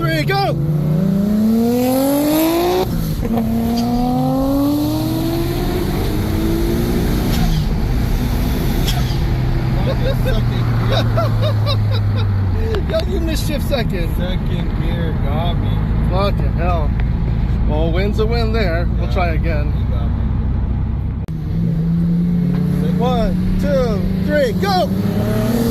3, go! Yo, you mischief second. Second gear got me. Fucking hell. Well, win's a win there. Yeah, we'll try again. You got me. 1, 2, 3, go!